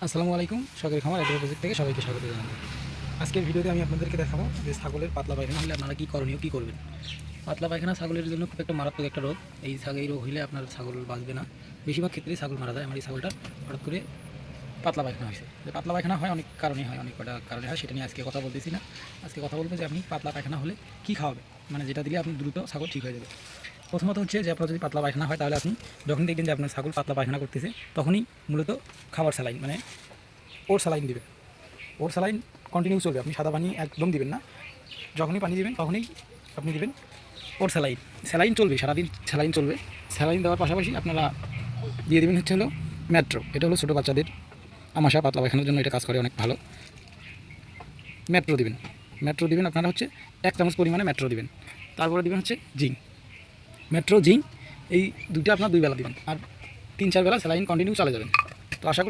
আসসালামু আলাইকুম। সরকারি খামার এগ্রো প্রজেক্ট থেকে সবাইকে স্বাগত জানাবো। আজকের ভিডিওতে আমি আপনাদেরকে দেখাবো যে ছাগলের পাতলা পায়খানা হলে আপনারা কী করণীয় কী করবেন। পাতলা পায়খানা ছাগলের জন্য খুব একটা মারাত্মক একটা রোগ। এই রোগ হলে আপনার ছাগল বাঁচবে না। বেশিরভাগ ক্ষেত্রেই ছাগল মারা যায়। আমার এই ছাগলটা হঠাৎ করে পাতলা পায়খানা হয়েছে। যে পাতলা পায়খানা হয় অনেক কারণে হয়, অনেক কটা কারণে হয়, সেটা নিয়ে আজকে কথা বলতেছি না। আজকে কথা বলবো যে আপনি পাতলা পায়খানা হলে কী খাওয়াবেন, মানে যেটা দিলে আপনি দ্রুত ছাগল ঠিক হয়ে যাবে। প্রথমত হচ্ছে যে আপনার যদি পাতলা পায়খানা হয় তাহলে আপনি যখন দেখবেন যে আপনার ছাগল পাতলা পায়খানা করতেছে তখনই মূলত খাবার স্যালাইন মানে ওর স্যালাইন দিবেন। ওর স্যালাইন কন্টিনিউ চলবে, আপনি সাদা পানি একদম দিবেন না। যখনই পানি দিবেন তখনই আপনি দিবেন ওর স্যালাইন। স্যালাইন চলবে সারাদিন, স্যালাইন চলবে। স্যালাইন দেওয়ার পাশাপাশি আপনারা দিয়ে দেবেন হচ্ছে হলো ম্যাট্রো। এটা হলো ছোটো বাচ্চাদের আমাশা পাতলা পায়খানার জন্য এটা কাজ করে অনেক ভালো। ম্যাট্রো দিবেন, ম্যাট্রো দিবেন আপনারা হচ্ছে 1 চামচ পরিমাণে ম্যাট্রো দিবেন। তারপরে দিবেন হচ্ছে জিঙ্ক, ম্যাট্রো জিঙ্ক, এই দুইটা আপনার 2 বেলা দিবেন, আর 3-4 বেলা স্যালাইন কন্টিনিউ চালিয়ে যাবেন। তো আশা